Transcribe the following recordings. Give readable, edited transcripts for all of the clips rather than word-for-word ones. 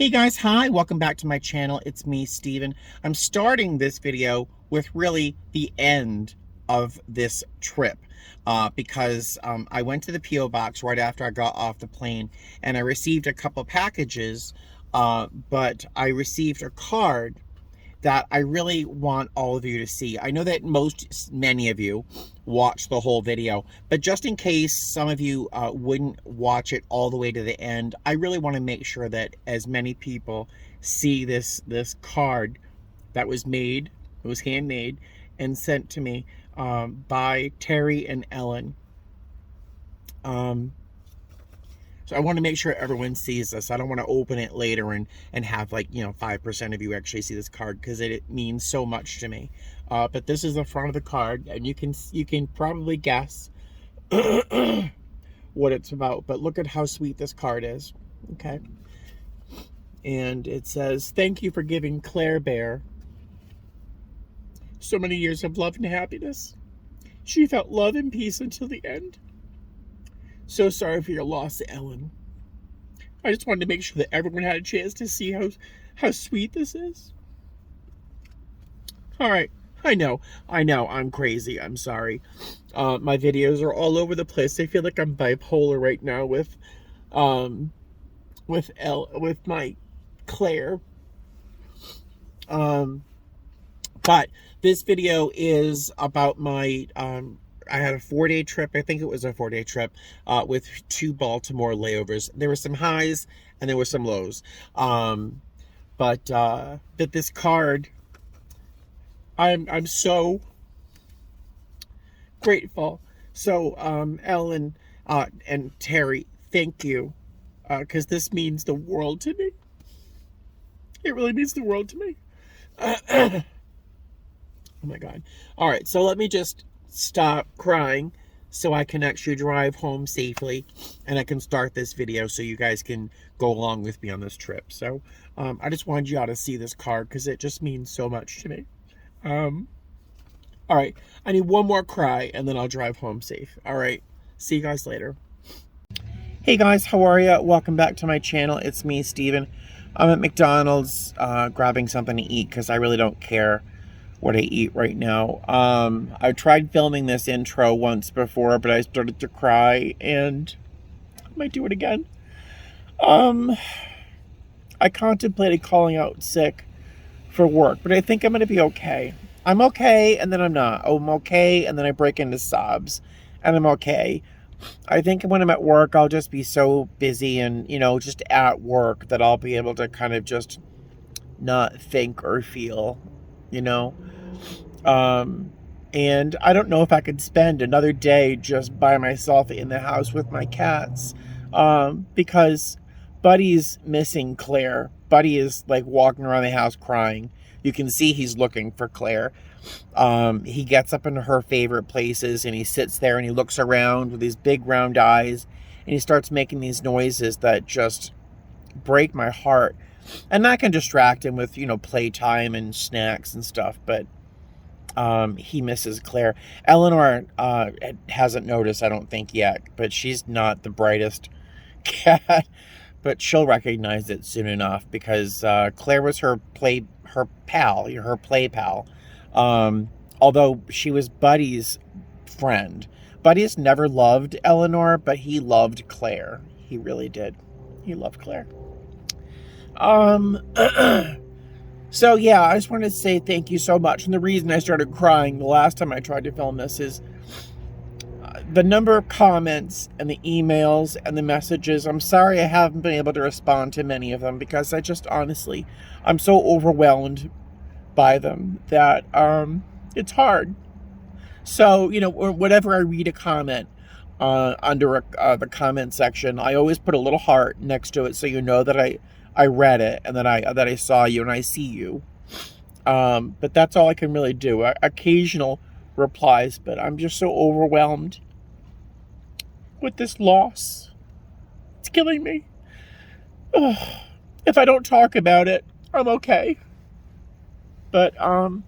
Hey guys, hi, welcome back to my channel. It's me, Steven. I'm starting this video with really the end of this trip because I went to the P.O. box right after I got off the plane and I received a couple packages, but I received a card that I really want all of you to see. I know that many of you watch the whole video, but just in case some of you wouldn't watch it all the way to the end, I really want to make sure that as many people see this card that was made, it was handmade and sent to me by Terry and Ellen. So I want to make sure everyone sees this. I don't want to open it later and have 5% of you actually see this card because it means so much to me. But this is the front of the card, and you can probably guess what it's about. But look at how sweet this card is. Okay. And it says, "Thank you for giving Claire Bear so many years of love and happiness. She felt love and peace until the end. So sorry for your loss, Ellen. I just wanted to make sure that everyone had a chance to see how sweet this is." All right. I know, I'm crazy. I'm sorry. My videos are all over the place. I feel like I'm bipolar right now with my Claire. But this video is about my I had a 4-day trip. I think it was a 4-day trip with 2 Baltimore layovers. There were some highs and there were some lows. But this card, I'm so grateful. So Ellen and Terry, thank you, because this means the world to me. It really means the world to me. Oh my God. All right, so let me just stop crying so I can actually drive home safely and I can start this video so you guys can go along with me on this trip. So I just wanted you all to see this card because it just means so much to me. All right, I need one more cry and then I'll drive home safe. All right, see you guys later. Hey guys, how are you? Welcome back to my channel. It's me, Steven. I'm at McDonald's grabbing something to eat because I really don't care what I eat right now. I tried filming this intro once before, but I started to cry and I might do it again. I contemplated calling out sick for work, but I think I'm going to be okay. I'm okay, and then I'm not. I'm okay, and then I break into sobs, and I'm okay. I think when I'm at work, I'll just be so busy and, just at work that I'll be able to kind of just not think or feel, and I don't know if I could spend another day just by myself in the house with my cats, because Buddy's missing Claire. Buddy is like walking around the house crying. You can see he's looking for Claire. He gets up into her favorite places and he sits there and he looks around with his big round eyes and he starts making these noises that just break my heart. And that can distract him with, playtime and snacks and stuff, but he misses Claire. Eleanor hasn't noticed, I don't think, yet, but she's not the brightest cat, but she'll recognize it soon enough because Claire was her play pal. Although she was Buddy's friend. Buddy's never loved Eleanor, but he loved Claire. He really did. He loved Claire. So yeah, I just wanted to say thank you so much. And the reason I started crying the last time I tried to film this is the number of comments and the emails and the messages. I'm sorry I haven't been able to respond to many of them because I just honestly, I'm so overwhelmed by them that it's hard. So, whenever I read a comment under the comment section, I always put a little heart next to it so you know that I read it and that I saw you and I see you. But that's all I can really do. Occasional replies, but I'm just so overwhelmed with this loss. It's killing me. Ugh. If I don't talk about it, I'm okay. But well,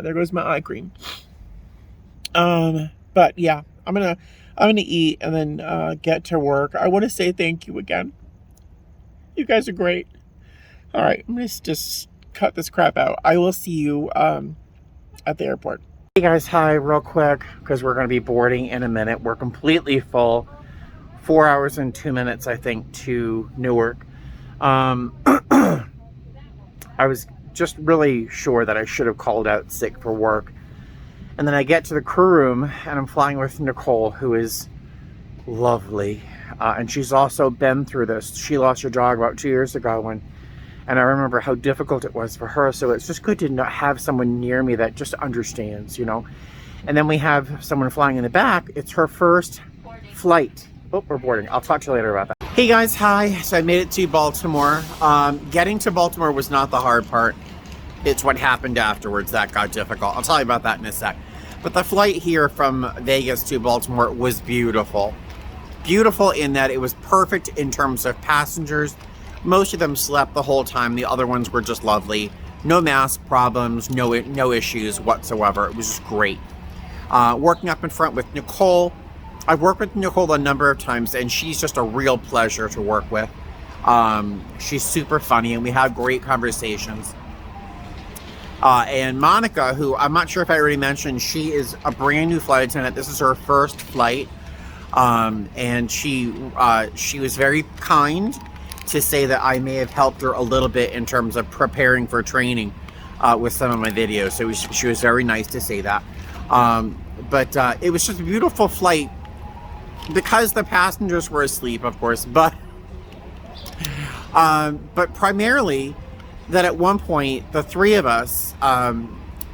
there goes my eye cream. But yeah, I'm gonna eat and then get to work. I want to say thank you again. You guys are great. All right, I'm going to just cut this crap out. I will see you at the airport. Hey guys, hi, real quick, because we're going to be boarding in a minute. We're completely full. 4 hours and 2 minutes, I think, to Newark. I was just really sure that I should have called out sick for work. And then I get to the crew room, and I'm flying with Nicole, who is lovely. And she's also been through this. She lost her dog about 2 years ago, and I remember how difficult it was for her. So it's just good to not have someone near me that just understands, you know. And then we have someone flying in the back. It's her first flight. Oh, we're boarding. I'll talk to you later about that. Hey guys, hi. So I made it to Baltimore. Getting to Baltimore was not the hard part. It's what happened afterwards that got difficult. I'll tell you about that in a sec. But the flight here from Vegas to Baltimore was beautiful. Beautiful in that it was perfect in terms of passengers. Most of them slept the whole time. The other ones were just lovely. No mask problems, no issues whatsoever. It was just great. Working up in front with Nicole. I've worked with Nicole a number of times, and she's just a real pleasure to work with. She's super funny, and we have great conversations. And Monica, who I'm not sure if I already mentioned, she is a brand new flight attendant. This is her first flight. And she was very kind to say that I may have helped her a little bit in terms of preparing for training with some of my videos. So she was very nice to say that. But it was just a beautiful flight because the passengers were asleep, of course, but primarily that at one point, the three of us,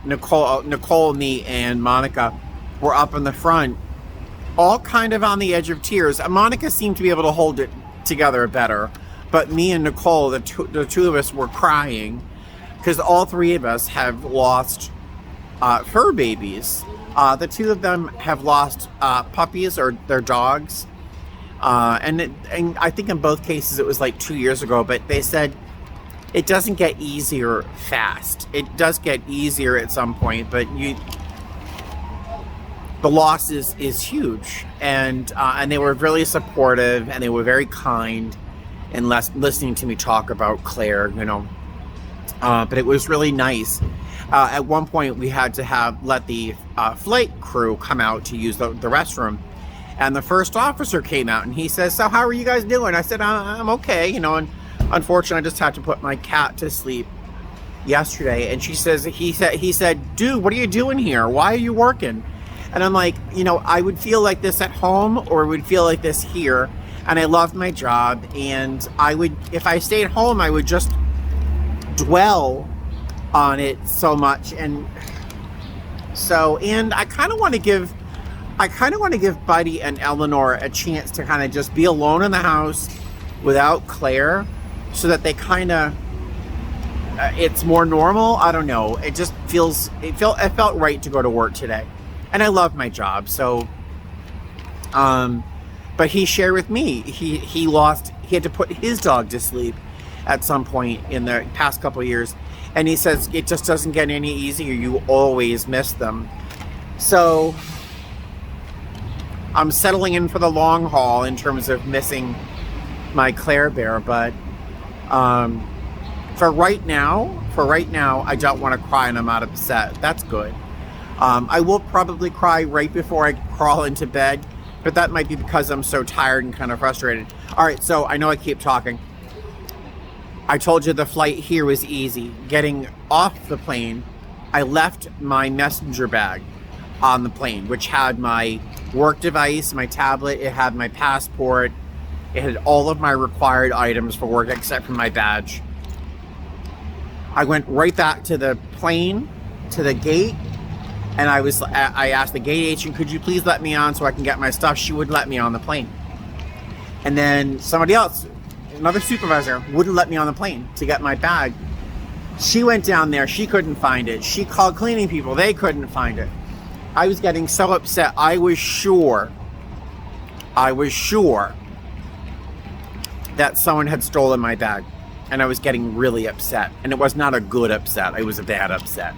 Nicole, me, and Monica, were up in the front, all kind of on the edge of tears. Monica seemed to be able to hold it together better, but me and Nicole, the two of us, were crying because all three of us have lost fur babies. The two of them have lost puppies or their dogs, and I think in both cases it was like 2 years ago, but they said it doesn't get easier fast. It does get easier at some point, but the loss is huge, and they were really supportive, and they were very kind in listening to me talk about Clare, you know. But it was really nice. At one point, we had to let the flight crew come out to use the restroom, and the first officer came out, and he says, "So how are you guys doing?" I said, "I'm okay, you know." And unfortunately, I just had to put my cat to sleep yesterday, and he said, "Dude, what are you doing here? Why are you working?" And I'm like, you know, I would feel like this at home or would feel like this here. And I love my job. And if I stayed home, I would just dwell on it so much. And I kind of want to give Buddy and Eleanor a chance to kind of just be alone in the house without Claire, so that they kind of, it's more normal. I don't know. It felt right to go to work today. And I love my job, so, but he shared with me, he had to put his dog to sleep at some point in the past couple of years, and he says it just doesn't get any easier. You always miss them. So I'm settling in for the long haul in terms of missing my Clare bear, but for right now, I don't want to cry and I'm not upset. That's good. I will probably cry right before I crawl into bed, but that might be because I'm so tired and kind of frustrated. All right, so I know I keep talking. I told you the flight here was easy. Getting off the plane, I left my messenger bag on the plane, which had my work device, my tablet, it had my passport, it had all of my required items for work except for my badge. I went right back to the plane, to the gate, and I asked the gate agent, could you please let me on so I can get my stuff? She wouldn't let me on the plane. And then somebody else, another supervisor, wouldn't let me on the plane to get my bag. She went down there, she couldn't find it. She called cleaning people, they couldn't find it. I was getting so upset. I was sure that someone had stolen my bag. And I was getting really upset. And it was not a good upset, it was a bad upset.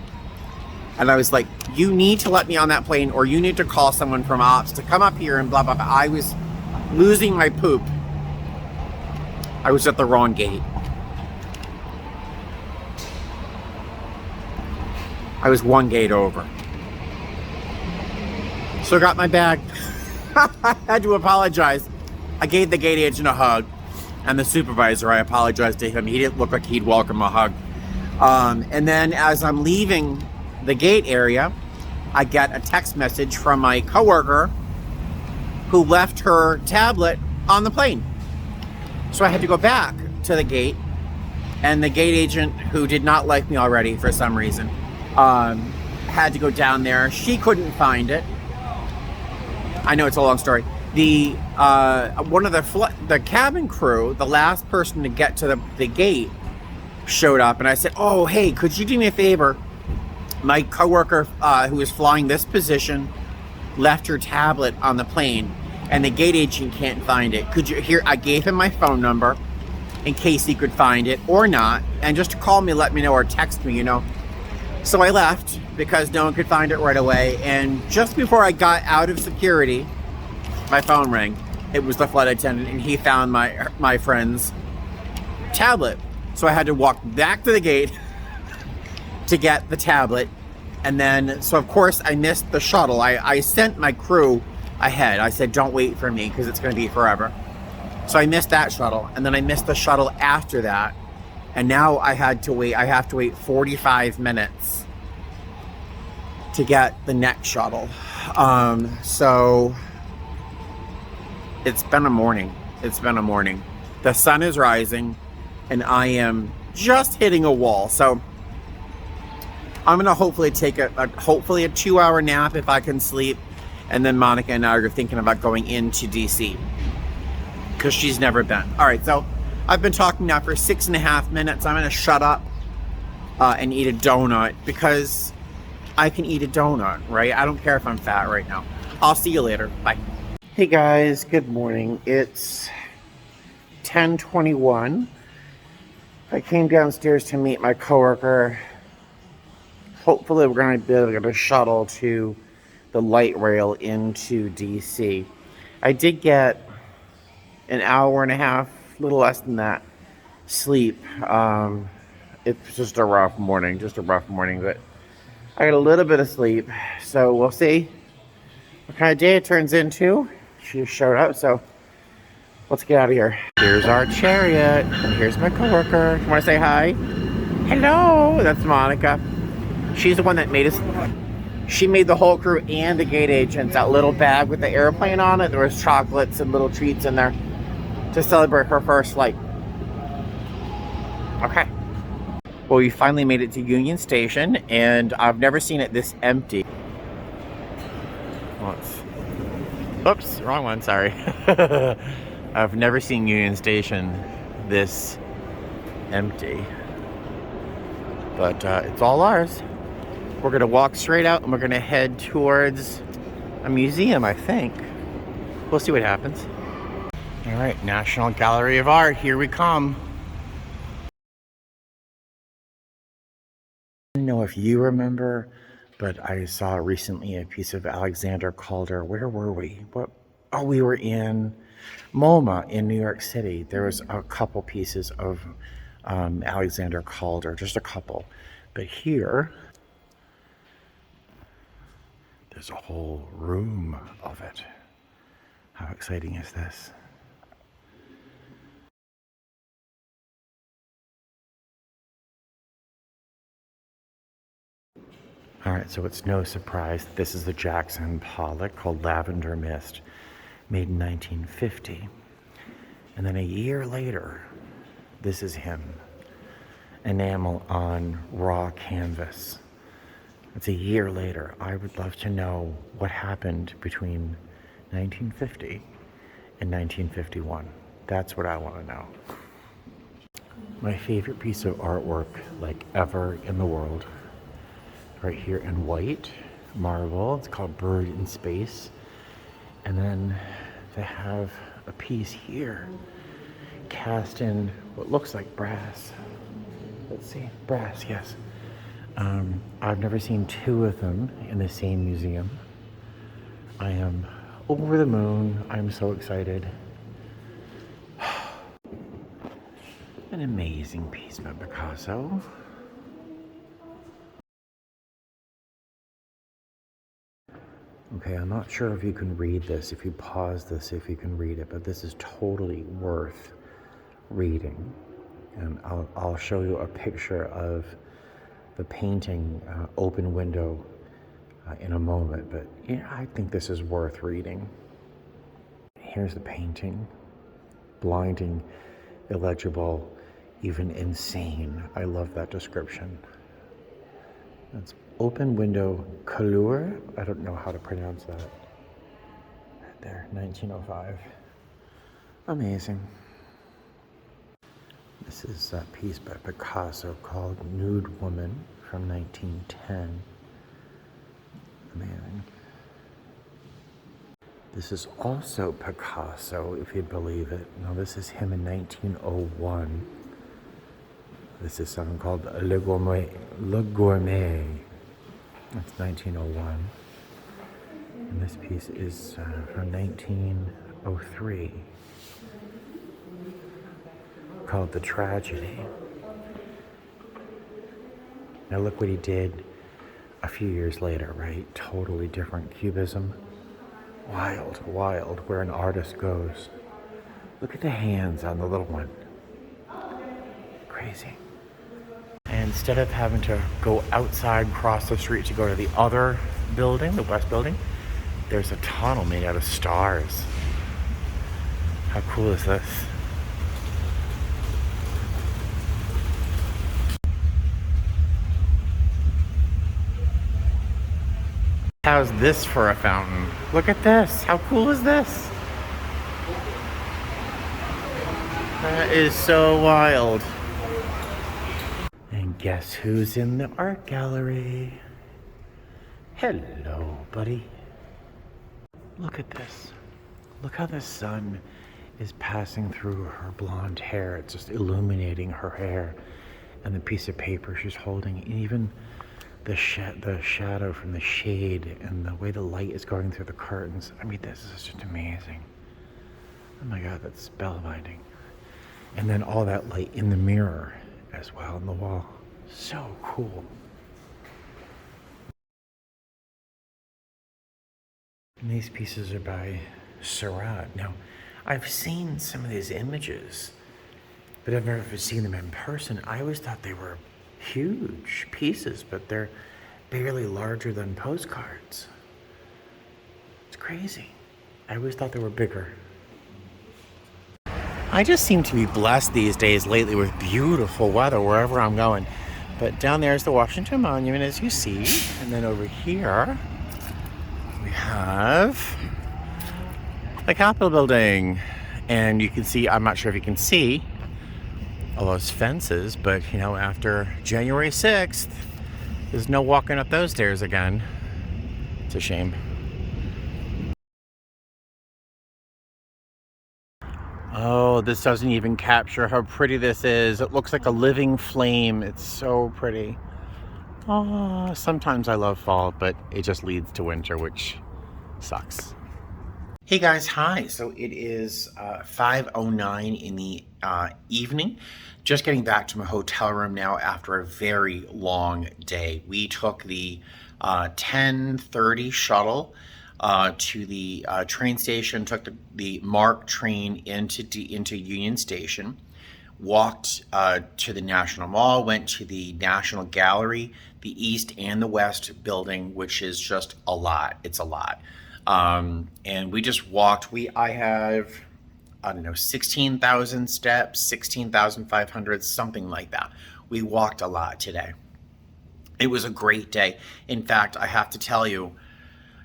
And I was like, you need to let me on that plane, or you need to call someone from ops to come up here and blah, blah, blah. I was losing my poop. I was at the wrong gate. I was one gate over. So I got my bag. I had to apologize. I gave the gate agent a hug, and the supervisor, I apologized to him. He didn't look like he'd welcome a hug. And then as I'm leaving the gate area, I get a text message from my coworker who left her tablet on the plane. So I had to go back to the gate, and the gate agent, who did not like me already for some reason, had to go down there. She couldn't find it. I know it's a long story. The one of the cabin crew, the last person to get to the gate, showed up, and I said, "Oh, hey, could you do me a favor? My coworker who was flying this position left her tablet on the plane, and the gate agent can't find it. Could you?" Here, I gave him my phone number in case he could find it or not, and just to call me, let me know, or text me, you know. So I left because no one could find it right away, and just before I got out of security, my phone rang. It was the flight attendant, and he found my friend's tablet. So I had to walk back to the gate to get the tablet, and then, so of course I missed the shuttle. I sent my crew ahead. I said, don't wait for me because it's going to be forever. So I missed that shuttle, and then I missed the shuttle after that, and now I have to wait 45 minutes to get the next shuttle. So it's been a morning. The sun is rising, and I am just hitting a wall. So I'm gonna hopefully take a 2-hour nap if I can sleep, and then Monica and I are thinking about going into DC because she's never been. All right, so I've been talking now for 6.5 minutes. I'm gonna shut up and eat a donut because I can eat a donut, right? I don't care if I'm fat right now. I'll see you later. Bye. Hey guys, good morning. It's 10:21. I came downstairs to meet my coworker. Hopefully we're going to be able to get a shuttle to the light rail into DC. I did get an hour and a half, a little less than that, sleep. It's just a rough morning, but I got a little bit of sleep. So we'll see what kind of day it turns into. She showed up, so let's get out of here. Here's our chariot, and here's my coworker. You want to say hi? Hello, that's Monica. She's the one that made us. She made the whole crew and the gate agents that little bag with the airplane on it. There was chocolates and little treats in there to celebrate her first flight. Okay. Well, we finally made it to Union Station, and I've never seen it this empty. Oops, wrong one, sorry. I've never seen Union Station this empty. But it's all ours. We're gonna walk straight out and we're gonna head towards a museum, I think. We'll see what happens. All right, National Gallery of Art, here we come. I don't know if you remember, but I saw recently a piece of Alexander Calder. Where were we? Oh, we were in MoMA in New York City. There was a couple pieces of Alexander Calder, just a couple. But here, there's a whole room of it. How exciting is this? All right, so it's no surprise that this is the Jackson Pollock called Lavender Mist, made in 1950. And then a year later, this is him, enamel on raw canvas. It's a year later. I would love to know what happened between 1950 and 1951. That's what I want to know. My favorite piece of artwork, like ever in the world, right here in white marble. It's called Bird in Space. And then they have a piece here cast in what looks like brass. Let's see, brass, yes. I've never seen two of them in the same museum. I am over the moon. I'm so excited. An amazing piece by Picasso. Okay, I'm not sure if you can read this, if you pause this, if you can read it, but this is totally worth reading. And I'll show you a picture of the painting, Open Window, in a moment, but yeah, I think this is worth reading. Here's the painting. Blinding, illegible, even insane. I love that description. That's Open Window Clare. I don't know how to pronounce that. Right there, 1905. Amazing. This is a piece by Picasso called Nude Woman from 1910. Amazing. This is also Picasso, if you believe it. Now, this is him in 1901. This is something called Le Gourmet. Le Gourmet. That's 1901. And this piece is from 1903, called The Tragedy. Now look what he did a few years later, right? Totally different. Cubism. Wild, wild, where an artist goes. Look at the hands on the little one. Crazy. And instead of having to go outside, cross the street to go to the other building, the west building, there's a tunnel made out of stars. How cool is this? How's this for a fountain? Look at this. How cool is this? That is so wild. And guess who's in the art gallery? Hello, buddy. Look at this. Look how the sun is passing through her blonde hair. It's just illuminating her hair and the piece of paper she's holding. And even the shadow from the shade and the way the light is going through the curtains. I mean, this is just amazing. Oh my God, that's spellbinding. And then all that light in the mirror as well on the wall. So cool. And these pieces are by Seurat. Now, I've seen some of these images, but I've never seen them in person. I always thought they were huge pieces, but they're barely larger than postcards. It's crazy. I always thought they were bigger. I just seem to be blessed these days lately with beautiful weather wherever I'm going. But down there is the Washington Monument, as you see. And then over here, we have the Capitol building. And you can see, I'm not sure if you can see all those fences, but you know, after January 6th, there's no walking up those stairs again. It's a shame. Oh, this doesn't even capture how pretty this is. It looks like a living flame. It's so pretty. Oh, sometimes I love fall, but it just leads to winter, which sucks. Hey guys, hi. So it is 5:09 in the evening. Just getting back to my hotel room now after a very long day. We took the 10:30 shuttle to the train station, took the MARC train into Union Station, walked to the National Mall, went to the National Gallery, the East and the West building, which is just a lot. It's a lot. And we just walked. I have, I don't know, 16,000 steps, 16,500, something like that. We walked a lot today. It was a great day. In fact, I have to tell you,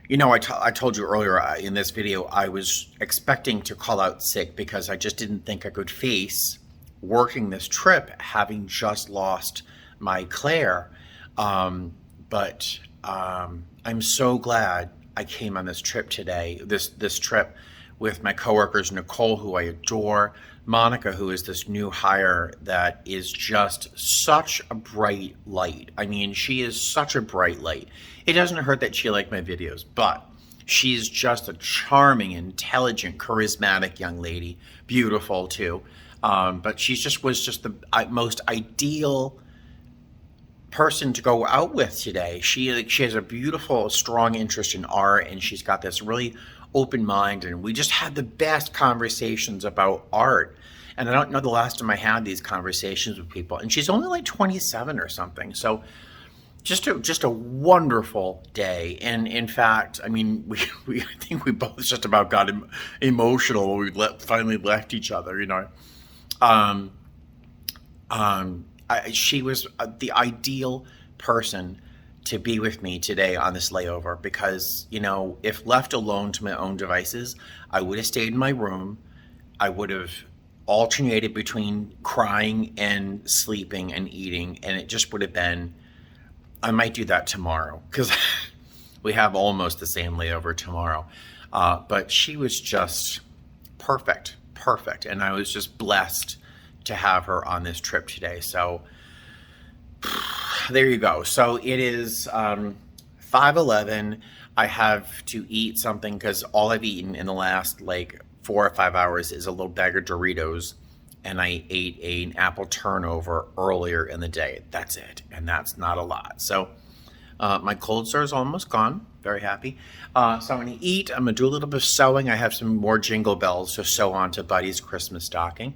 you know, I told you earlier in this video, I was expecting to call out sick because I just didn't think I could face working this trip, having just lost my Clare. But I'm so glad I came on this trip today, this trip with my coworkers, Nicole, who I adore, Monica, who is this new hire that is just such a bright light. I mean, she is such a bright light. It doesn't hurt that she liked my videos, but she's just a charming, intelligent, charismatic young lady, beautiful too. But she was just the most ideal person to go out with today. She has a beautiful, strong interest in art, and she's got this really open mind, and we just had the best conversations about art. And I don't know the last time I had these conversations with people. And she's only like 27 or something. So just a wonderful day. And in fact, I mean, we I think we both just about got emotional when we finally left each other, you know. She was the ideal person to be with me today on this layover, because, you know, if left alone to my own devices, I would have stayed in my room. I would have alternated between crying and sleeping and eating, and it just would have been, I might do that tomorrow, because we have almost the same layover tomorrow. But she was just perfect, and I was just blessed to have her on this trip today. So there you go. So it is 5:11. I have to eat something because all I've eaten in the last like 4 or 5 hours is a little bag of Doritos, and I ate an apple turnover earlier in the day. That's it, and that's not a lot. So my cold sore is almost gone. Very happy. So I'm going to eat. I'm going to do a little bit of sewing. I have some more jingle bells to sew onto Buddy's Christmas stocking.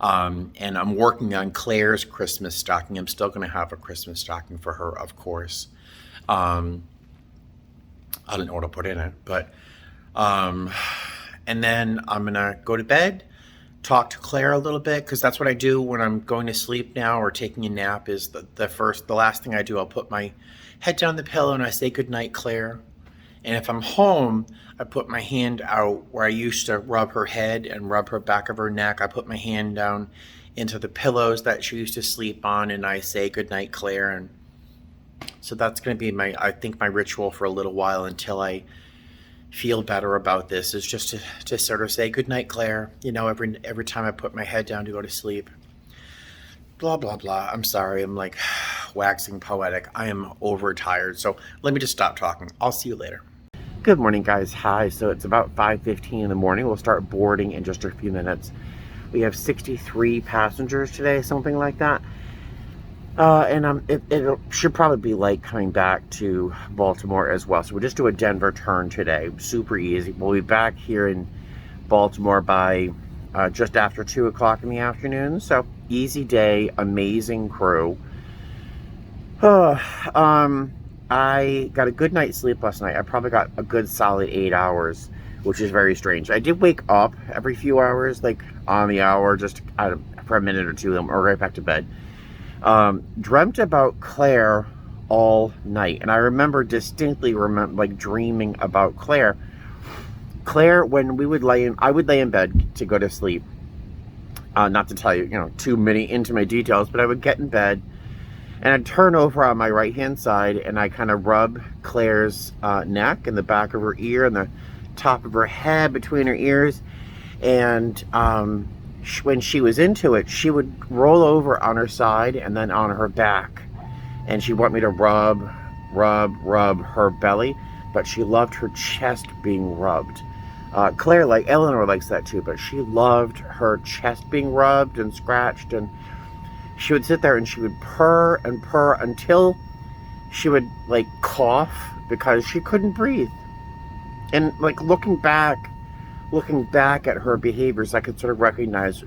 And I'm working on Claire's Christmas stocking. I'm still going to have a Christmas stocking for her, of course. I don't know what to put in it, but and then I'm going to go to bed, talk to Claire a little bit, because that's what I do when I'm going to sleep now or taking a nap. Is the last thing I do, I'll put my head down the pillow and I say goodnight, Claire. And if I'm home, I put my hand out where I used to rub her head and rub her back of her neck. I put my hand down into the pillows that she used to sleep on, and I say goodnight, Claire. And so that's going to be I think my ritual for a little while until I feel better about this, is just to sort of say goodnight, Claire, you know, every time I put my head down to go to sleep. Blah, blah, blah. I'm sorry. I'm like waxing poetic. I am overtired. So let me just stop talking. I'll see you later. Good morning, guys. Hi. So it's about 5:15 in the morning. We'll start boarding in just a few minutes. We have 63 passengers today, something like that. And it should probably be like coming back to Baltimore as well. So we'll just do a Denver turn today. Super easy. We'll be back here in Baltimore by just after 2 o'clock in the afternoon. So easy day, amazing crew. I got a good night's sleep last night. I probably got a good solid 8 hours, which is very strange. I did wake up every few hours, like on the hour, just for a minute or two, or right back to bed. Dreamt about Claire all night, and I remember distinctly dreaming about Claire. Claire, when I would lay in bed to go to sleep. Not to tell you, too many intimate details, but I would get in bed and I'd turn over on my right-hand side and I kind of rub Claire's neck and the back of her ear and the top of her head between her ears. And when she was into it, she would roll over on her side and then on her back. And she'd want me to rub her belly, but she loved her chest being rubbed. Claire, like Eleanor, likes that too, but she loved her chest being rubbed and scratched, and she would sit there and she would purr and purr until she would like cough because she couldn't breathe. And like looking back at her behaviors, I could sort of recognize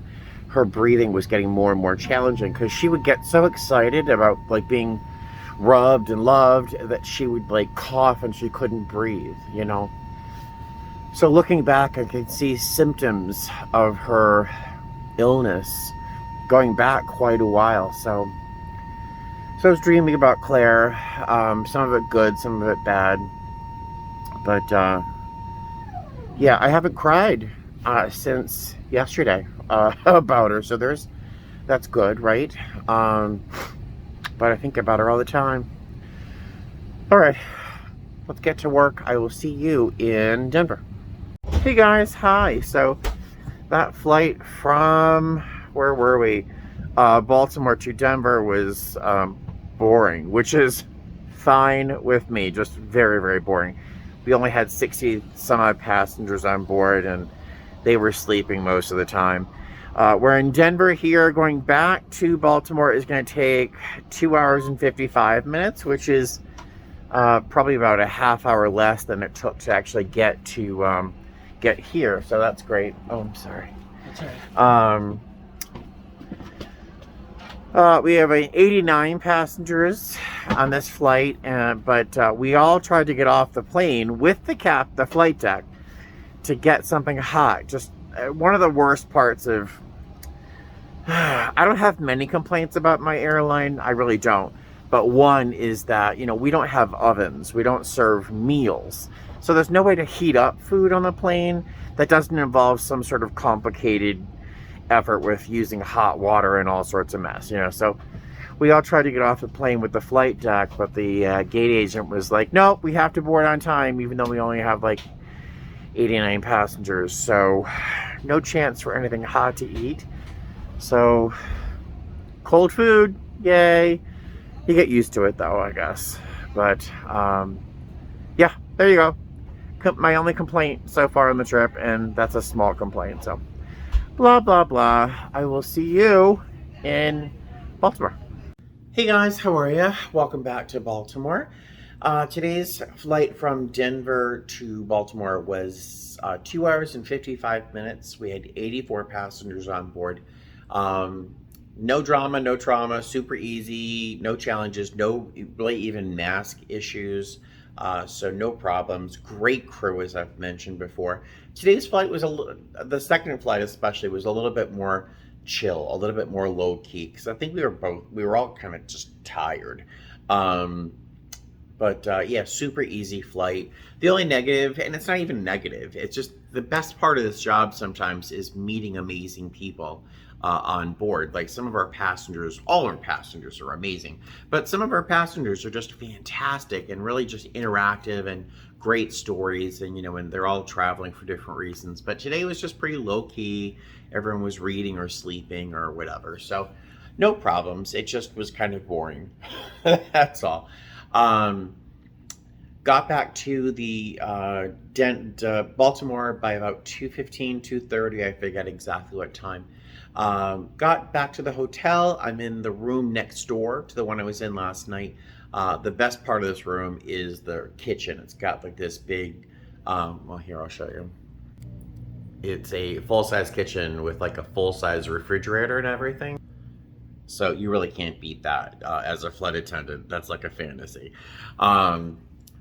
her breathing was getting more and more challenging, because she would get so excited about like being rubbed and loved that she would like cough and she couldn't breathe, So looking back, I could see symptoms of her illness going back quite a while. So I was dreaming about Claire, some of it good, some of it bad. But yeah, I haven't cried since yesterday about her. So that's good, right? But I think about her all the time. All right, let's get to work. I will see you in Denver. Hey guys, hi. So that flight from, where were we? Baltimore to Denver was boring, which is fine with me. Just very, very boring. We only had 60 some odd passengers on board and they were sleeping most of the time. We're in Denver here. Going back to Baltimore is going to take 2 hours and 55 minutes, which is probably about a half hour less than it took to actually get here. So that's great. Oh, I'm sorry. That's all right. We have 89 passengers on this flight, but we all tried to get off the plane with the flight deck, to get something hot. Just one of the worst parts of... I don't have many complaints about my airline. I really don't. But one is that, we don't have ovens. We don't serve meals. So there's no way to heat up food on the plane that doesn't involve some sort of complicated effort with using hot water and all sorts of mess, So we all tried to get off the plane with the flight deck, but the gate agent was like, nope, we have to board on time, even though we only have like 89 passengers. So no chance for anything hot to eat. So cold food, yay. You get used to it though, I guess. But yeah, there you go. My only complaint so far on the trip, and that's a small complaint. So blah blah blah. I will see you in Baltimore. Hey guys, how are you? Welcome back to Baltimore. Today's flight from Denver to Baltimore was 2 hours and 55 minutes. We had 84 passengers on board. No drama, no trauma, super easy, no challenges, no really even mask issues. So no problems. Great crew, as I've mentioned before. Today's flight was the second flight especially was a little bit more chill, a little bit more low key, because I think we were all kind of just tired. But yeah, super easy flight. The only negative, and it's not even negative, it's just the best part of this job sometimes is meeting amazing people on board. Like some of our passengers, all our passengers are amazing, but some of our passengers are just fantastic and really just interactive and great stories, and and they're all traveling for different reasons. But today was just pretty low key. Everyone was reading or sleeping or whatever, so no problems. It just was kind of boring. That's all. Got back to the Baltimore by about 2:15, 2:30. I forget exactly what time. Got back to the hotel. I'm in the room next door to the one I was in last night. The best part of this room is the kitchen. It's got like this big, well, here, I'll show you. It's a full-size kitchen with like a full-size refrigerator and everything. So you really can't beat that as a flight attendant. That's like a fantasy.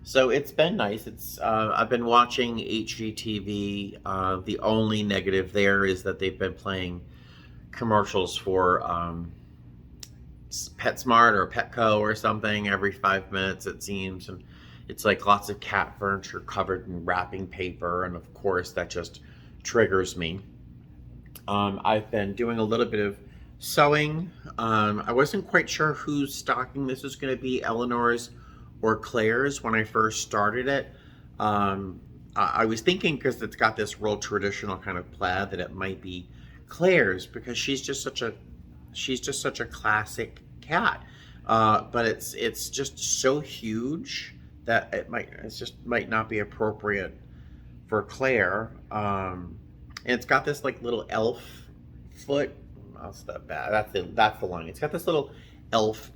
So it's been nice. I've been watching HGTV. The only negative there is that they've been playing commercials for PetSmart or Petco or something every 5 minutes, it seems. And it's like lots of cat furniture covered in wrapping paper. And of course, that just triggers me. I've been doing a little bit of sewing. I wasn't quite sure whose stocking this was going to be, Eleanor's or Claire's, when I first started it. I was thinking, because it's got this real traditional kind of plaid, that it might be Claire's, because she's just such a classic cat. But it's just so huge that it might not be appropriate for Claire. And it's got this like little elf foot. That's not bad. That's the line. It's got this little elf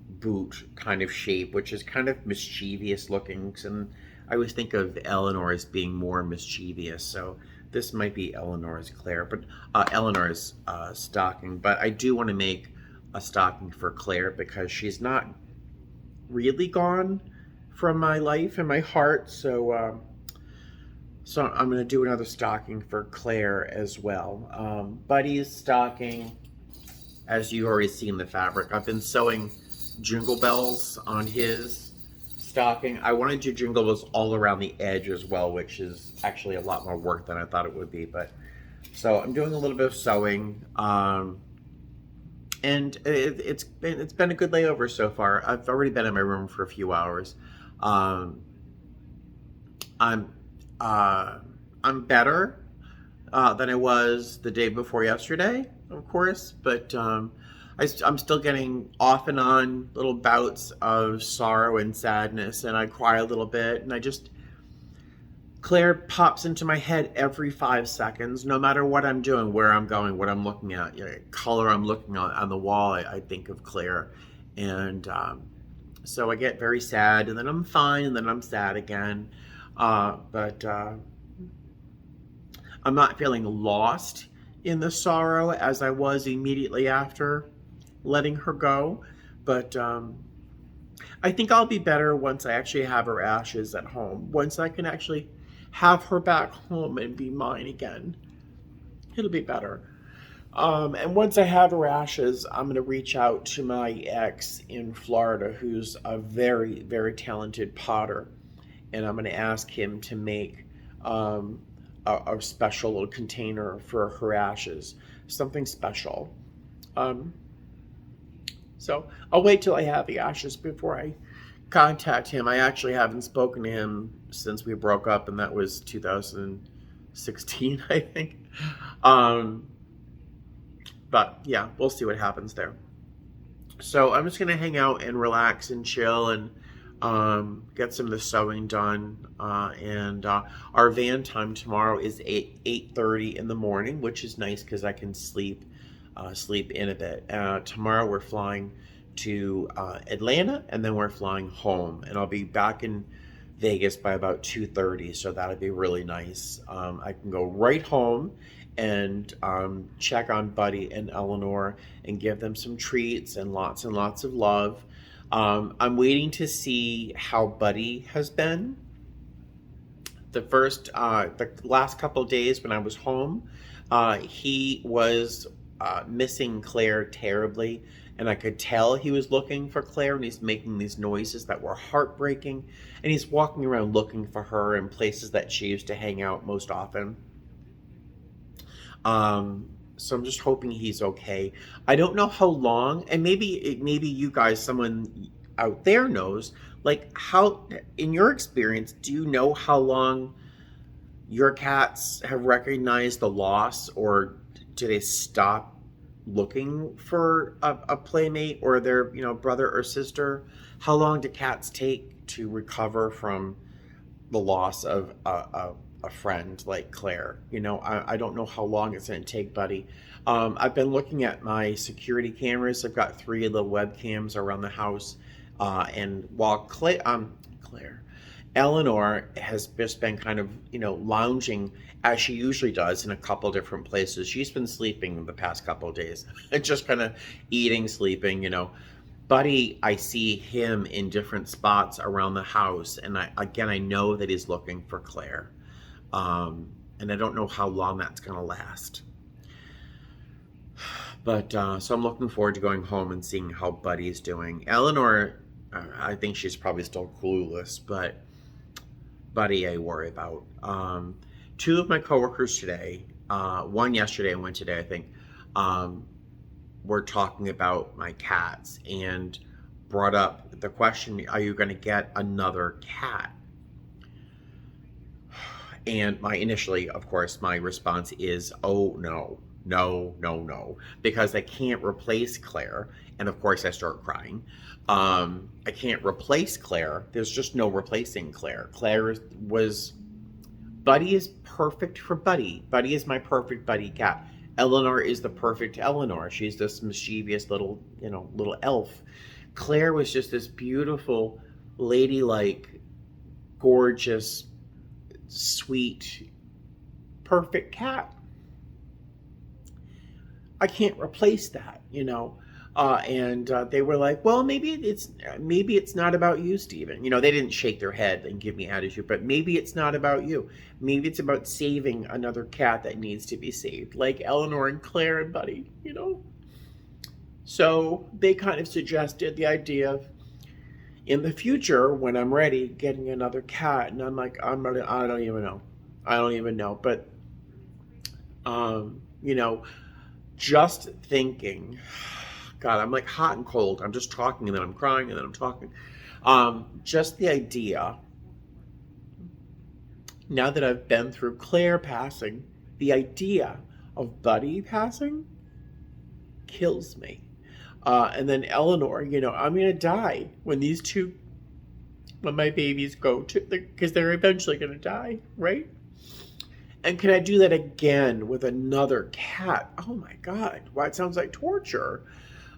boot kind of shape, which is kind of mischievous looking. And I always think of Eleanor as being more mischievous. So this might be Eleanor's Eleanor's stocking. But I do want to make a stocking for Claire, because she's not really gone from my life and my heart. So I'm going to do another stocking for Claire as well. Buddy's stocking, as you already seen the fabric, I've been sewing jingle bells on his stocking. I wanted to jingle bells all around the edge as well, which is actually a lot more work than I thought it would be. But so I'm doing a little bit of sewing, and it's been a good layover so far. I've already been in my room for a few hours. I'm better than I was the day before yesterday, of course, but I'm still getting off and on little bouts of sorrow and sadness, and I cry a little bit, and Claire pops into my head every 5 seconds, no matter what I'm doing, where I'm going, what I'm looking at, color I'm looking on the wall. I think of Claire. And so I get very sad, and then I'm fine, and then I'm sad again. But I'm not feeling lost in the sorrow as I was immediately after letting her go. But I think I'll be better once I actually have her ashes at home. Once I can actually have her back home and be mine again, it'll be better. And once I have her ashes, I'm going to reach out to my ex in Florida, who's a very, very talented potter. And I'm going to ask him to make a special little container for her ashes, something special. Um, so I'll wait till I have the ashes before I contact him. I actually haven't spoken to him since we broke up, and that was 2016, I think. Um, but yeah, we'll see what happens there. So I'm just gonna hang out and relax and chill and get some of the sewing done. And our van time tomorrow is 8:30 in the morning, which is nice because I can sleep in a bit. Tomorrow we're flying to Atlanta, and then we're flying home, and I'll be back in Vegas by about 2:30. So that'll be really nice. I can go right home and check on Buddy and Eleanor and give them some treats and lots of love. I'm waiting to see how Buddy has been. The last couple of days when I was home, he was missing Claire terribly, and I could tell he was looking for Claire, and he's making these noises that were heartbreaking, and he's walking around looking for her in places that she used to hang out most often. So I'm just hoping he's okay. I don't know how long, and maybe you guys, someone out there knows, like how, in your experience, do you know how long your cats have recognized the loss, or do they stop looking for a playmate or their brother or sister? How long do cats take to recover from the loss of a friend like Claire? I don't know how long it's going to take, Buddy. I've been looking at my security cameras. I've got 3 little webcams around the house, and while Claire, Eleanor has just been kind of, lounging as she usually does in a couple different places. She's been sleeping the past couple of days, just kind of eating, sleeping. Buddy, I see him in different spots around the house, and I know that he's looking for Claire. And I don't know how long that's going to last. But so I'm looking forward to going home and seeing how Buddy's doing. Eleanor, I think she's probably still clueless, but Buddy I worry about. 2 of my coworkers today, one yesterday and one today, I think, were talking about my cats and brought up the question, are you going to get another cat? And initially, of course, my response is, oh, no, because I can't replace Claire. And of course, I start crying. I can't replace Claire. There's just no replacing Claire. Buddy is perfect for Buddy. Buddy is my perfect Buddy cat. Eleanor is the perfect Eleanor. She's this mischievous little elf. Claire was just this beautiful, ladylike, gorgeous, sweet, perfect cat. I can't replace that, and they were like, well, maybe it's not about you, Stephen. They didn't shake their head and give me attitude, but maybe it's not about you. Maybe it's about saving another cat that needs to be saved, like Eleanor and Claire and Buddy, So they kind of suggested the idea of, in the future, when I'm ready, getting another cat. And I'm like, I don't even know. But, just thinking, God, I'm like hot and cold. I'm just talking, and then I'm crying, and then I'm talking. Just the idea, now that I've been through Claire passing, the idea of Buddy passing kills me. And then Eleanor, I'm going to die when when my babies go to, because they're eventually going to die, right? And can I do that again with another cat? Oh my God. Why, it sounds like torture.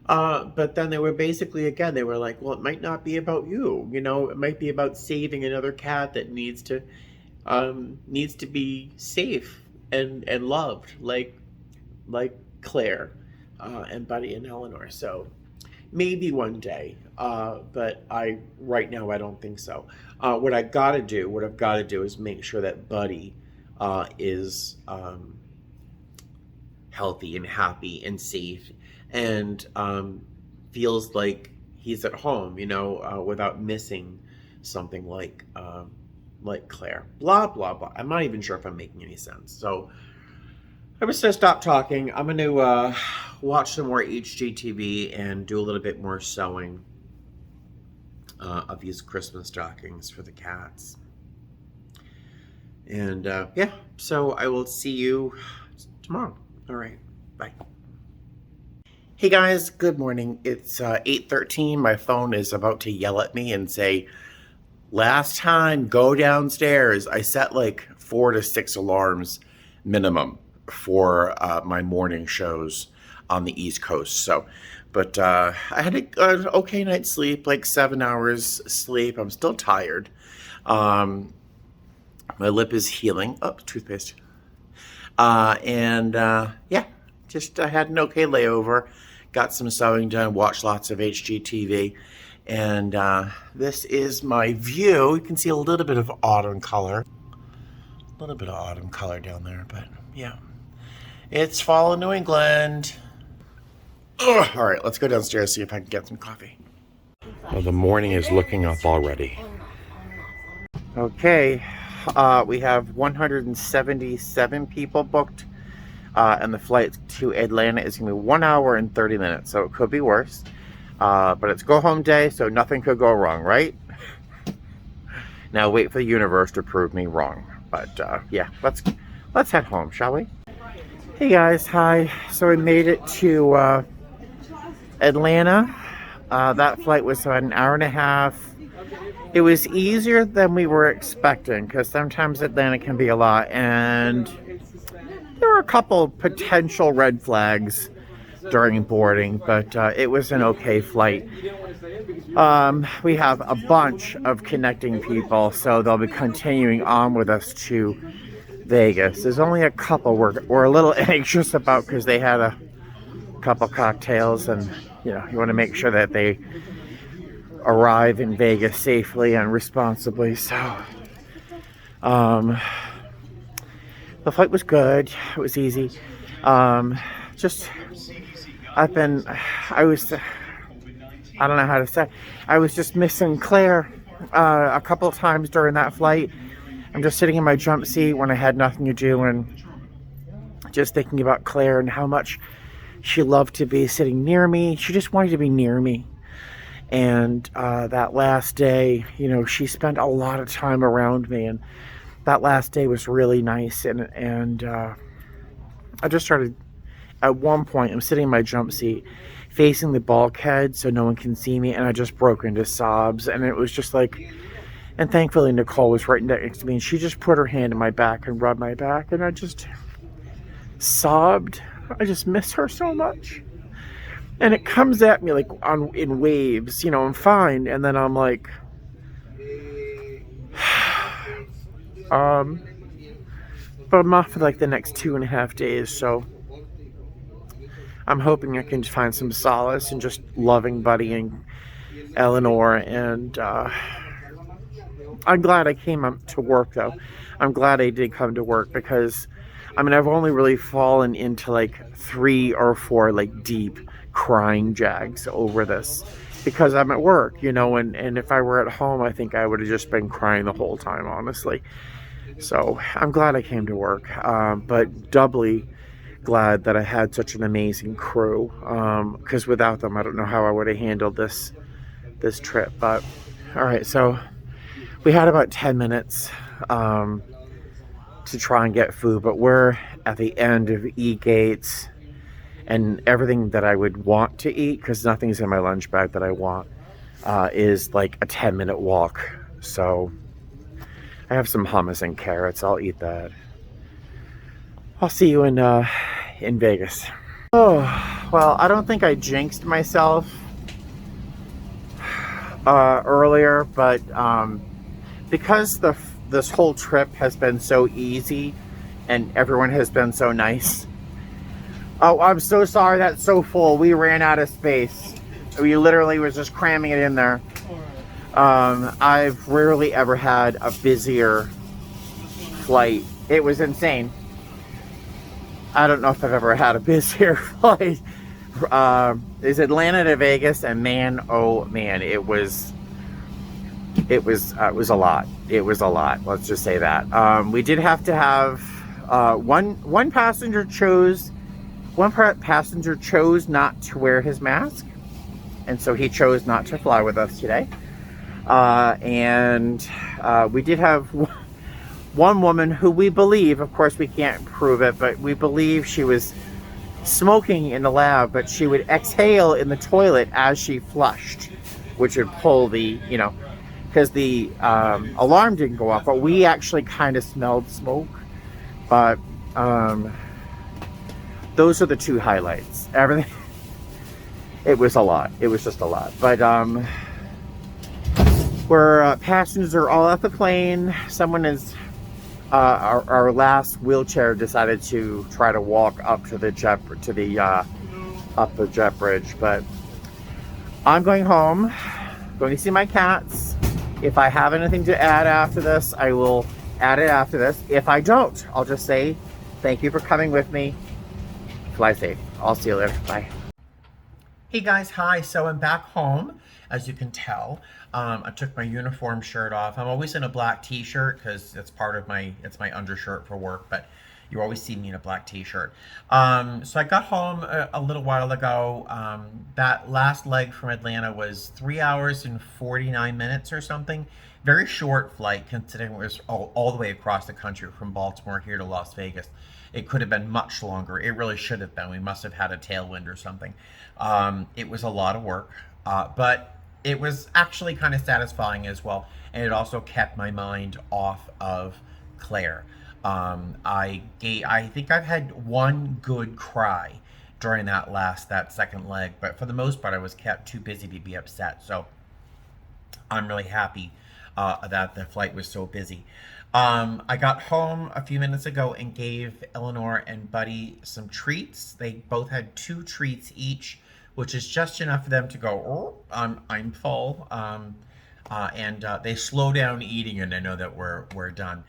But then they were basically, again, they were like, well, it might not be about you. You know, it might be about saving another cat that needs to be safe and loved, like Claire and Buddy and Eleanor. So maybe one day, but right now I don't think so. What I've got to do is make sure that Buddy is healthy and happy and safe and feels like he's at home, you know, without missing something like Claire. Blah, blah, blah. I'm not even sure if I'm making any sense. So I'm just going to stop talking. I'm going to watch some more HGTV and do a little bit more sewing of these Christmas stockings for the cats. And yeah, so I will see you tomorrow. All right, bye. Hey guys, good morning. It's 8:13. My phone is about to yell at me and say, last time, go downstairs. I set like 4 to 6 alarms minimum for my morning shows on the East Coast. So, but I had an okay night's sleep, like 7 hours sleep. I'm still tired. My lip is healing. Oh, toothpaste. Yeah, just I had an okay layover. Got some sewing done, watched lots of HGTV. And this is my view. You can see a little bit of autumn color. A little bit of autumn color down there, but yeah. It's fall in New England. Ugh. All right, let's go downstairs, see if I can get some coffee. Well, the morning is looking up already. Okay, we have 177 people booked, and the flight to Atlanta is going to be 1 hour and 30 minutes, so it could be worse. But it's go home day, so nothing could go wrong, right? Now wait for the universe to prove me wrong. But yeah, let's head home, shall we? Hey guys, hi. So we made it to Atlanta. That flight was about an hour and a half. It was easier than we were expecting because sometimes Atlanta can be a lot, and there were a couple potential red flags during boarding, but it was an okay flight. We have a bunch of connecting people, so they'll be continuing on with us to Vegas. There's only a couple we're a little anxious about because they had a couple cocktails, and you know, you want to make sure that they arrive in Vegas safely and responsibly. So the flight was good. It was easy. I don't know how to say, I was just missing Claire a couple of times during that flight. I'm just sitting in my jump seat when I had nothing to do and just thinking about Claire and how much she loved to be sitting near me. She just wanted to be near me. And that last day, you know, she spent a lot of time around me, and that last day was really nice. And I just started, at one point, I'm sitting in my jump seat facing the bulkhead so no one can see me, and I just broke into sobs. And it was just like, and thankfully Nicole was right next to me, and she just put her hand in my back and rubbed my back, and I just sobbed. I just miss her so much. And it comes at me like in waves, you know, I'm fine. And then I'm like, but I'm off for like the next 2.5 days. So I'm hoping I can find some solace in just loving Buddy and Eleanor. And I'm glad I came up to work, though. I'm glad I did come to work because, I mean, I've only really fallen into like 3 or 4 like deep crying jags over this because I'm at work, you know, and if I were at home, I think I would have just been crying the whole time, honestly. So I'm glad I came to work, but doubly glad that I had such an amazing crew, because without them, I don't know how I would have handled this trip. But all right, so we had about 10 minutes to try and get food, but we're at the end of E-Gates, and everything that I would want to eat, because nothing's in my lunch bag that I want, is like a 10-minute walk So I have some hummus and carrots. I'll eat that. I'll see you in Vegas. Oh, well, I don't think I jinxed myself earlier, but because this whole trip has been so easy and everyone has been so nice. Oh, I'm so sorry, that's so full. We ran out of space. We literally was just cramming it in there. I've rarely ever had a busier flight. It was insane. I don't know if I've ever had a busier flight. Is Atlanta to Vegas, and man, oh man, it was a lot. It was a lot. Let's just say that. We did have to have one passenger chose not to wear his mask, and so he chose not to fly with us today. And we did have one woman who we believe, of course we can't prove it, but we believe she was smoking in the lab, but she would exhale in the toilet as she flushed, which would pull the, because the alarm didn't go off, but we actually kind of smelled smoke. But those are the two highlights. Everything, it was a lot. It was just a lot. But we're passengers are all at the plane. Someone is our last wheelchair decided to try to walk up to the jet bridge, but I'm going home, going to see my cats. If I have anything to add after this, I will add it after this. If I don't, I'll just say thank you for coming with me. Fly safe. I'll see you later. Bye. Hey guys, hi. So I'm back home, as you can tell. I took my uniform shirt off. I'm always in a black t-shirt because it's my undershirt for work, but you always see me in a black t-shirt. So I got home a little while ago. That last leg from Atlanta was 3 hours and 49 minutes or something. Very short flight considering it was all the way across the country from Baltimore here to Las Vegas. It could have been much longer. It really should have been. We must have had a tailwind or something. It was a lot of work, but it was actually kind of satisfying as well. And it also kept my mind off of Clare. I think I've had one good cry during that second leg, but for the most part, I was kept too busy to be upset. So I'm really happy that the flight was so busy. I got home a few minutes ago and gave Eleanor and Buddy some treats. They both had 2 treats each, which is just enough for them to go, oh, I'm full. And they slow down eating, and I know that we're done.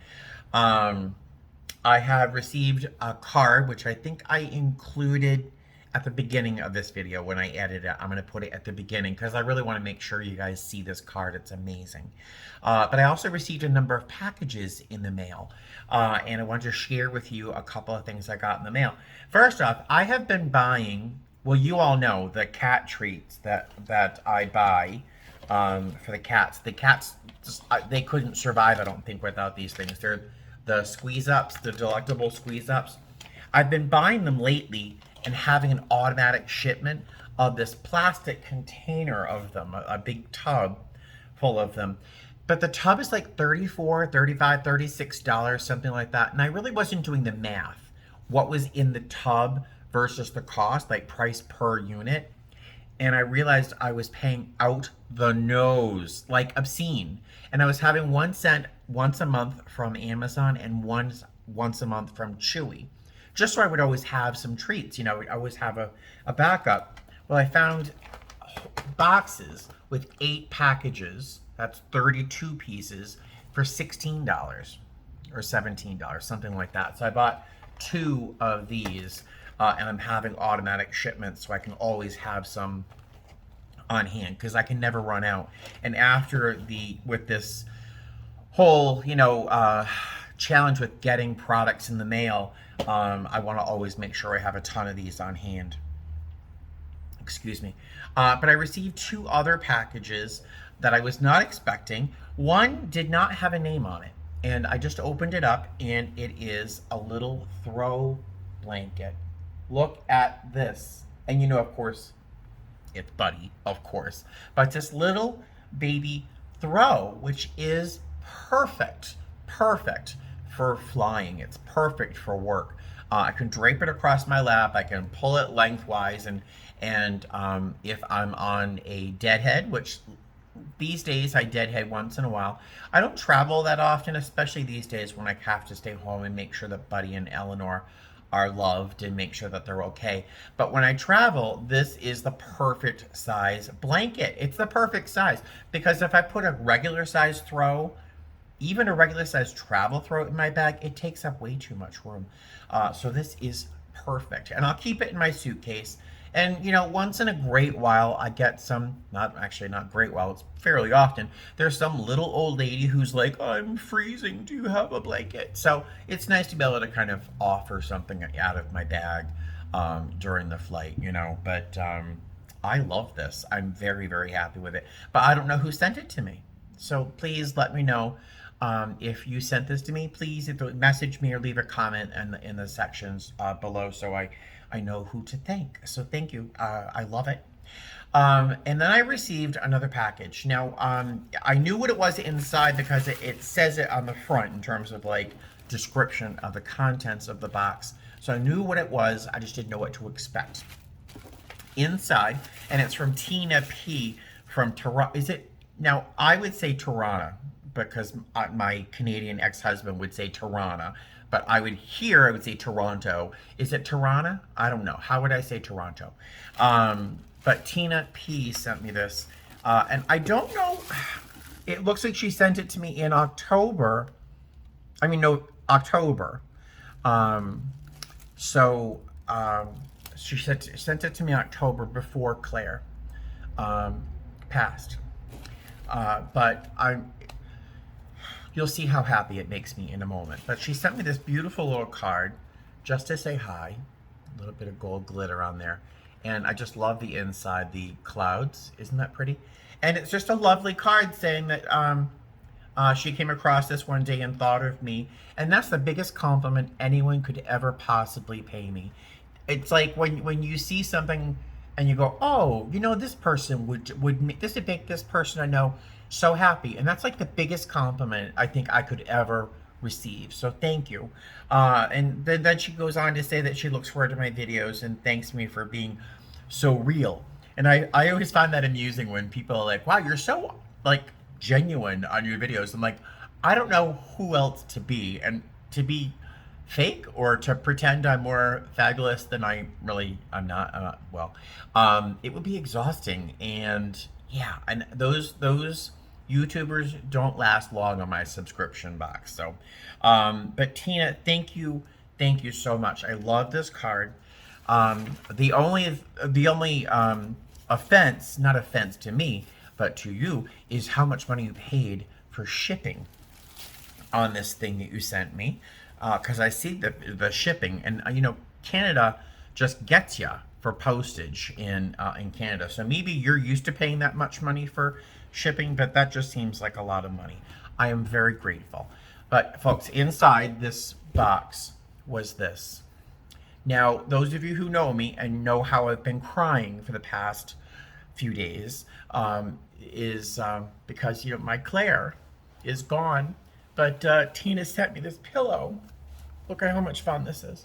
I have received a card, which I think I included at the beginning of this video when I edit it. I'm going to put it at the beginning because I really want to make sure you guys see this card. It's amazing. But I also received a number of packages in the mail, and I wanted to share with you a couple of things I got in the mail. First off, I have been buying, well, you all know the cat treats that I buy for the cats. The cats, they couldn't survive, I don't think, without these things. They're the squeeze-ups, the delectable squeeze-ups. I've been buying them lately and having an automatic shipment of this plastic container of them, a big tub full of them. But the tub is like $34, $35, $36, something like that. And I really wasn't doing the math. What was in the tub versus the cost, like price per unit. And I realized I was paying out the nose, like obscene. And I was having 1 cent once a month from Amazon and once a month from Chewy, just so I would always have some treats. I would always have a backup. Well, I found boxes with 8 packages. That's 32 pieces for $16 or $17, something like that. So I bought 2 of these, and I'm having automatic shipments so I can always have some on hand because I can never run out. And after with this whole challenge with getting products in the mail, I want to always make sure I have a ton of these on hand. Excuse me. But I received 2 other packages that I was not expecting. One did not have a name on it, and I just opened it up, and it is a little throw blanket. Look at this. And of course, it's Buddy, of course. But this little baby throw, which is perfect, perfect for flying. It's perfect for work. I can drape it across my lap. I can pull it lengthwise, and if I'm on a deadhead, which these days I deadhead once in a while. I don't travel that often, especially these days when I have to stay home and make sure that Buddy and Eleanor are loved and make sure that they're okay. But when I travel, this is the perfect size blanket. It's the perfect size because if I put a regular size throw, even a regular size travel throw in my bag, it takes up way too much room. So this is perfect. And I'll keep it in my suitcase. And you know, once in a great while, I get some, not great while, it's fairly often, there's some little old lady who's like, I'm freezing, do you have a blanket? So it's nice to be able to kind of offer something out of my bag during the flight, you know. But I love this. I'm very, very happy with it. But I don't know who sent it to me. So please let me know. If you sent this to me, please message me or leave a comment in the sections below so I know who to thank. So thank you. I love it. And then I received another package. Now, I knew what it was inside because it says it on the front in terms of like description of the contents of the box. So I knew what it was. I just didn't know what to expect. Inside, and it's from Tina P. from Toronto. Is it? Now, I would say Toronto because my Canadian ex-husband would say Toronto, but I would say Toronto. Is it Toronto? I don't know. How would I say Toronto? But Tina P sent me this, and I don't know. It looks like she sent it to me in October. I mean, no, October. She sent it to me in October before Clare passed. But you'll see how happy it makes me in a moment. But she sent me this beautiful little card just to say hi. A little bit of gold glitter on there. And I just love the inside, the clouds. Isn't that pretty? And it's just a lovely card saying that she came across this one day and thought of me. And that's the biggest compliment anyone could ever possibly pay me. It's like when you see something and you go, oh, you know, this person would make this person I know so happy. And that's like the biggest compliment I think I could ever receive. So thank you. And then she goes on to say that she looks forward to my videos and thanks me for being so real. And I always find that amusing when people are like, wow, you're so like genuine on your videos. I'm like, I don't know who else to be. And to be fake or to pretend I'm more fabulous than I'm not. It would be exhausting. And yeah, and those YouTubers don't last long on my subscription box. So, but Tina, thank you so much. I love this card. The only offense, not offense to me, but to you, is how much money you paid for shipping on this thing that you sent me. Because I see the shipping, and you know, Canada just gets you for postage in Canada. So maybe you're used to paying that much money for shipping, but that just seems like a lot of money. I am very grateful. But folks, inside this box was this. Now, those of you who know me and know how I've been crying for the past few days is because, you know, my Clare is gone. But Tina sent me this pillow. Look at how much fun this is.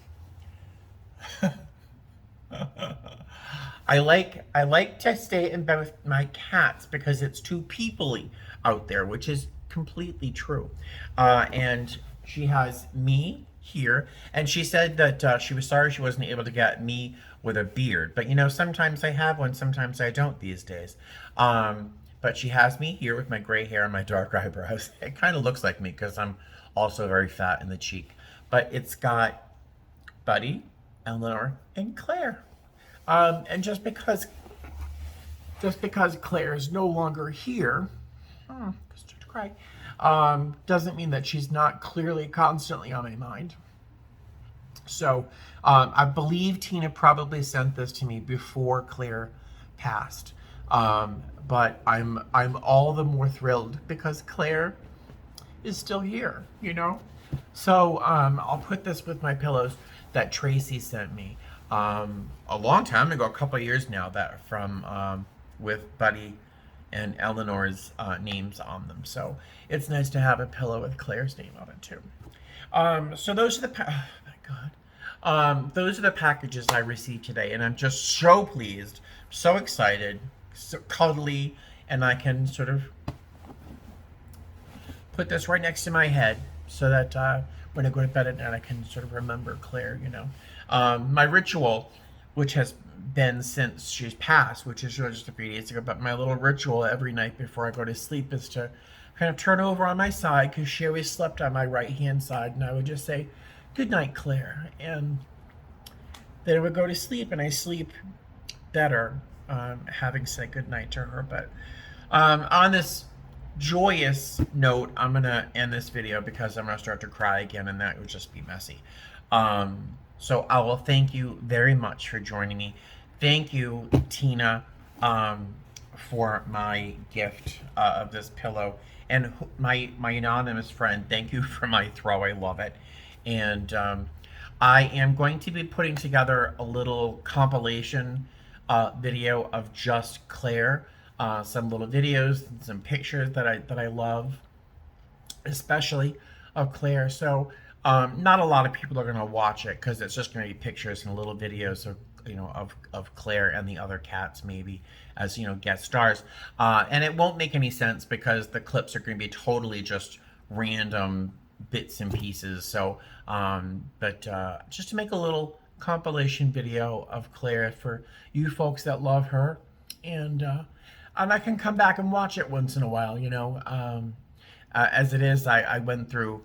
I like to stay in bed with my cats because it's too people-y out there, which is completely true. And she has me here, and she said that she was sorry she wasn't able to get me with a beard. But you know, sometimes I have one, sometimes I don't these days. But she has me here with my gray hair and my dark eyebrows. It kind of looks like me because I'm also very fat in the cheek. But it's got Buddy, Eleanor, and Clare. And just because Claire is no longer here, start to cry, doesn't mean that she's not clearly constantly on my mind. So I believe Tina probably sent this to me before Claire passed. But I'm all the more thrilled because Claire is still here, you know? So I'll put this with my pillows that Tracy sent me a long time ago, a couple of years now, that from with Buddy and Eleanor's names on them. So it's nice to have a pillow with Claire's name on it too. So those are the oh my god. Those are the packages I received today, and I'm just so pleased, so excited, so cuddly, and I can sort of put this right next to my head so that when I go to bed at night, I can sort of remember Claire. You know, my ritual, which has been since she's passed, which is really just a few days ago, but my little ritual every night before I go to sleep is to kind of turn over on my side because she always slept on my right hand side, and I would just say, "Good night, Claire," and then I would go to sleep, and I sleep better having said good night to her. But on this joyous note, I'm gonna end this video because I'm gonna start to cry again, and that would just be messy. So I will thank you very much for joining me. Thank you, Tina, for my gift of this pillow, and my anonymous friend. Thank you for my throw. I love it, and I am going to be putting together a little compilation video of just Claire. Some little videos and some pictures that I love, especially of Claire. So not a lot of people are going to watch it because it's just going to be pictures and little videos of of Claire and the other cats, maybe as guest stars, and it won't make any sense because the clips are going to be totally just random bits and pieces. So but just to make a little compilation video of Claire for you folks that love her, and I can come back and watch it once in a while. As it is, I went through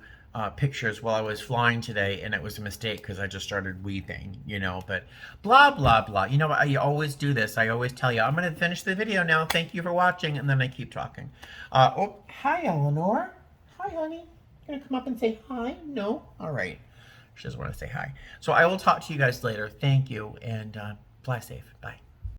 pictures while I was flying today, and it was a mistake because I just started weeping, but blah, blah, blah. I always do this. I always tell you, I'm going to finish the video now. Thank you for watching. And then I keep talking. Oh, hi, Eleanor. Hi, honey. Going to come up and say hi? No? All right. She doesn't want to say hi. So I will talk to you guys later. Thank you, and fly safe. Bye.